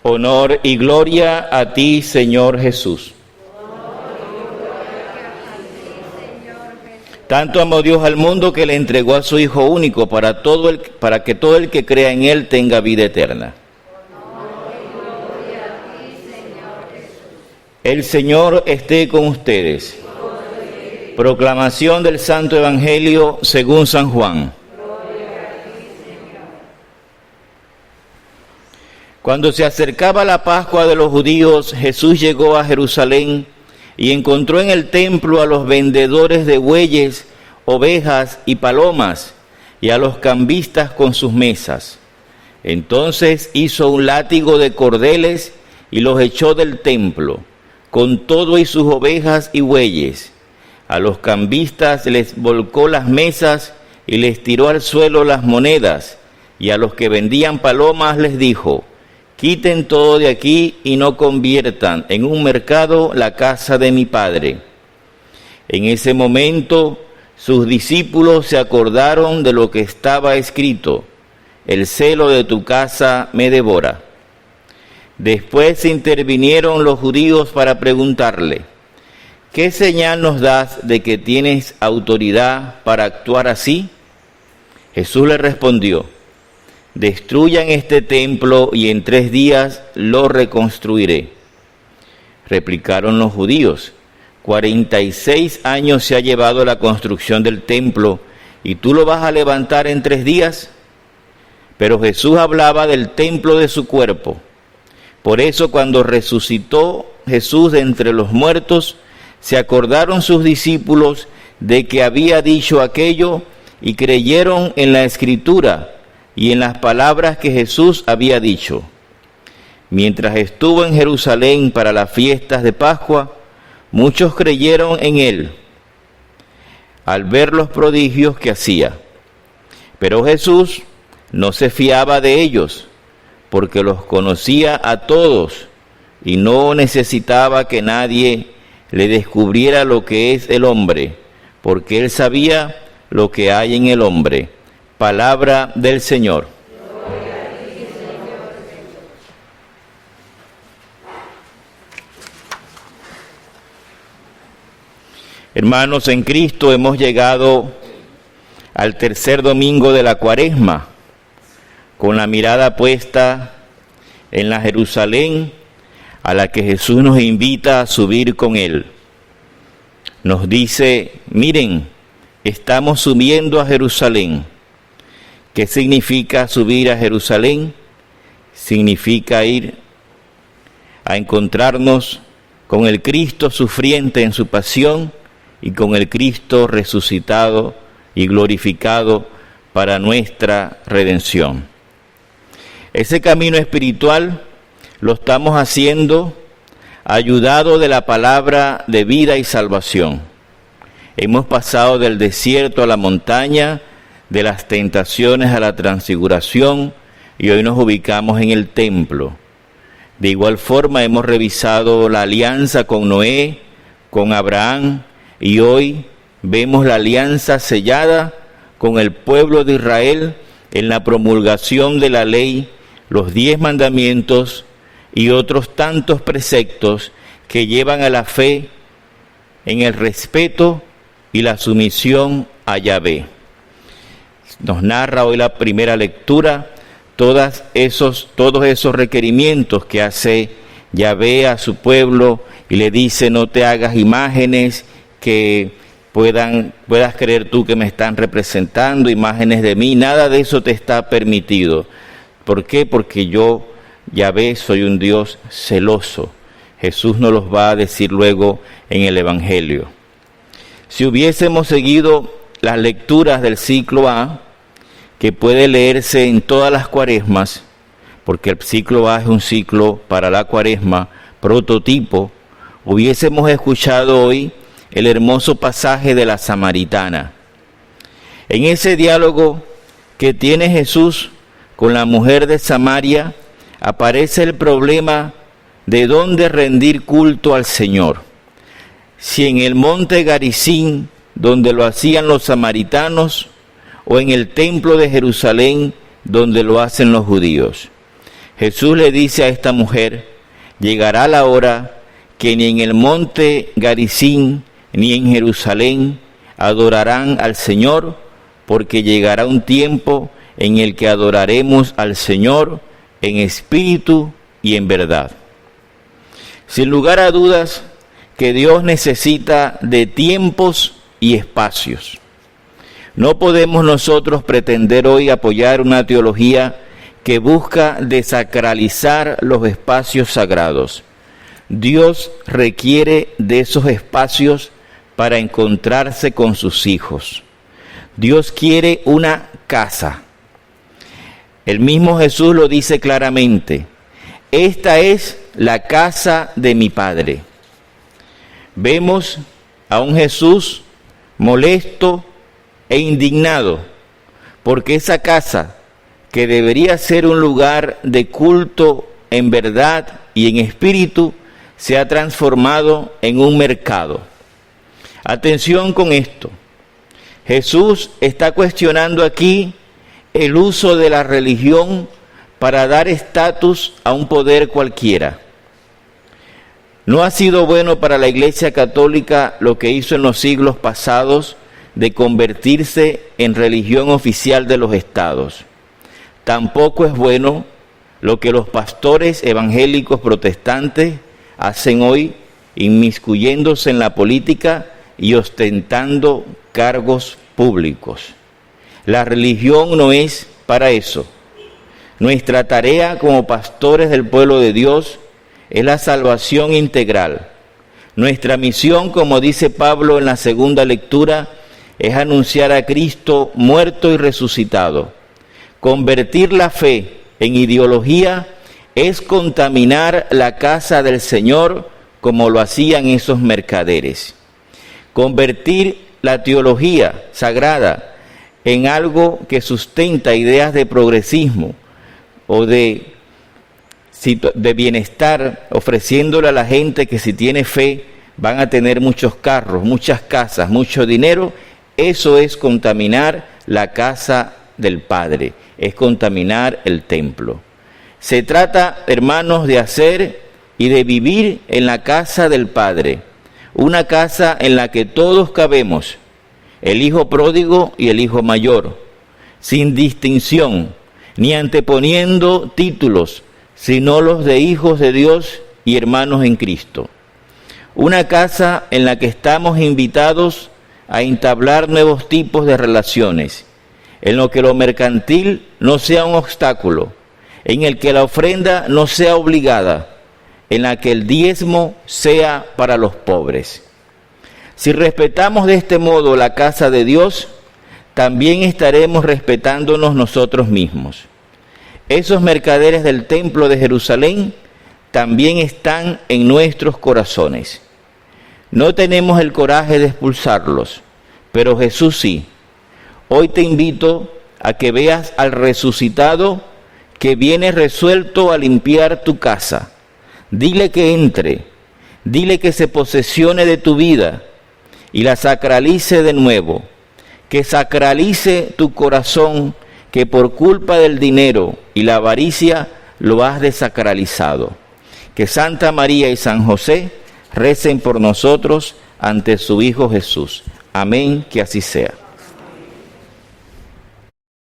Honor y gloria a ti, Señor Jesús. Tanto amó Dios al mundo que le entregó a su Hijo único para que todo el que crea en Él tenga vida eterna. El Señor esté con ustedes. Proclamación del Santo Evangelio según San Juan. Cuando se acercaba la Pascua de los judíos, Jesús llegó a Jerusalén y encontró en el templo a los vendedores de bueyes, ovejas y palomas, y a los cambistas con sus mesas. Entonces hizo un látigo de cordeles y los echó del templo, con todo y sus ovejas y bueyes. A los cambistas les volcó las mesas y les tiró al suelo las monedas, y a los que vendían palomas les dijo: quiten todo de aquí y no conviertan en un mercado la casa de mi Padre. En ese momento sus discípulos se acordaron de lo que estaba escrito: el celo de tu casa me devora. Después intervinieron los judíos para preguntarle: ¿qué señal nos das de que tienes autoridad para actuar así? Jesús le respondió: destruyan este templo y en 3 días lo reconstruiré. Replicaron los judíos: 46 años se ha llevado la construcción del templo, ¿y tú lo vas a levantar en 3 días? Pero Jesús hablaba del templo de su cuerpo. Por eso, cuando resucitó Jesús de entre los muertos, se acordaron sus discípulos de que había dicho aquello y creyeron en la Escritura y en las palabras que Jesús había dicho. Mientras estuvo en Jerusalén para las fiestas de Pascua, muchos creyeron en él al ver los prodigios que hacía. Pero Jesús no se fiaba de ellos, porque los conocía a todos y no necesitaba que nadie le descubriera lo que es el hombre, porque él sabía lo que hay en el hombre. Palabra del Señor. Gloria a ti, Señor Jesús. Hermanos, en Cristo hemos llegado al tercer domingo de la Cuaresma, con la mirada puesta en la Jerusalén a la que Jesús nos invita a subir con Él. Nos dice: miren, estamos subiendo a Jerusalén. ¿Qué significa subir a Jerusalén? Significa ir a encontrarnos con el Cristo sufriente en su pasión y con el Cristo resucitado y glorificado para nuestra redención. Ese camino espiritual lo estamos haciendo ayudado de la palabra de vida y salvación. Hemos pasado del desierto a la montaña, de las tentaciones a la transfiguración, y hoy nos ubicamos en el templo. De igual forma hemos revisado la alianza con Noé, con Abraham, y hoy vemos la alianza sellada con el pueblo de Israel en la promulgación de la ley, los 10 mandamientos y otros tantos preceptos que llevan a la fe en el respeto y la sumisión a Yahvé. Nos narra hoy la primera lectura todos esos requerimientos que hace Yahvé a su pueblo y le dice: no te hagas imágenes que puedas creer tú que me están representando, imágenes de mí, nada de eso te está permitido. ¿Por qué? Porque yo, Yahvé, soy un Dios celoso. Jesús nos los va a decir luego en el Evangelio. Si hubiésemos seguido las lecturas del ciclo A, que puede leerse en todas las cuaresmas, porque el ciclo A es un ciclo para la cuaresma, prototipo, hubiésemos escuchado hoy el hermoso pasaje de la Samaritana. En ese diálogo que tiene Jesús con la mujer de Samaria, aparece el problema de dónde rendir culto al Señor. Si en el monte Garizim, donde lo hacían los samaritanos, o en el templo de Jerusalén, donde lo hacen los judíos. Jesús le dice a esta mujer: llegará la hora que ni en el monte Garizim ni en Jerusalén adorarán al Señor, porque llegará un tiempo en el que adoraremos al Señor en espíritu y en verdad. Sin lugar a dudas que Dios necesita de tiempos y espacios. No podemos nosotros pretender hoy apoyar una teología que busca desacralizar los espacios sagrados. Dios requiere de esos espacios para encontrarse con sus hijos. Dios quiere una casa. El mismo Jesús lo dice claramente: esta es la casa de mi Padre. Vemos a un Jesús molesto e indignado porque esa casa, que debería ser un lugar de culto en verdad y en espíritu, se ha transformado en un mercado. Atención con esto. Jesús está cuestionando aquí el uso de la religión para dar estatus a un poder cualquiera. No ha sido bueno para la Iglesia Católica lo que hizo en los siglos pasados de convertirse en religión oficial de los estados. Tampoco es bueno lo que los pastores evangélicos protestantes hacen hoy, inmiscuyéndose en la política y ostentando cargos públicos. La religión no es para eso. Nuestra tarea como pastores del pueblo de Dios es la salvación integral. Nuestra misión, como dice Pablo en la segunda lectura, es anunciar a Cristo muerto y resucitado. Convertir la fe en ideología es contaminar la casa del Señor como lo hacían esos mercaderes. Convertir la teología sagrada en algo que sustenta ideas de progresismo o de bienestar, ofreciéndole a la gente que si tiene fe van a tener muchos carros, muchas casas, mucho dinero. Eso es contaminar la casa del Padre, es contaminar el templo. Se trata, hermanos, de hacer y de vivir en la casa del Padre, una casa en la que todos cabemos, el hijo pródigo y el hijo mayor, sin distinción, ni anteponiendo títulos, sino los de hijos de Dios y hermanos en Cristo. Una casa en la que estamos invitados a entablar nuevos tipos de relaciones, en lo que lo mercantil no sea un obstáculo, en el que la ofrenda no sea obligada, en la que el diezmo sea para los pobres. Si respetamos de este modo la casa de Dios, también estaremos respetándonos nosotros mismos. Esos mercaderes del templo de Jerusalén también están en nuestros corazones. No tenemos el coraje de expulsarlos, pero Jesús sí. Hoy te invito a que veas al resucitado que viene resuelto a limpiar tu casa. Dile que entre, dile que se posesione de tu vida y la sacralice de nuevo, que sacralice tu corazón, que por culpa del dinero y la avaricia lo has desacralizado. Que Santa María y San José recen por nosotros ante su Hijo Jesús. Amén, que así sea.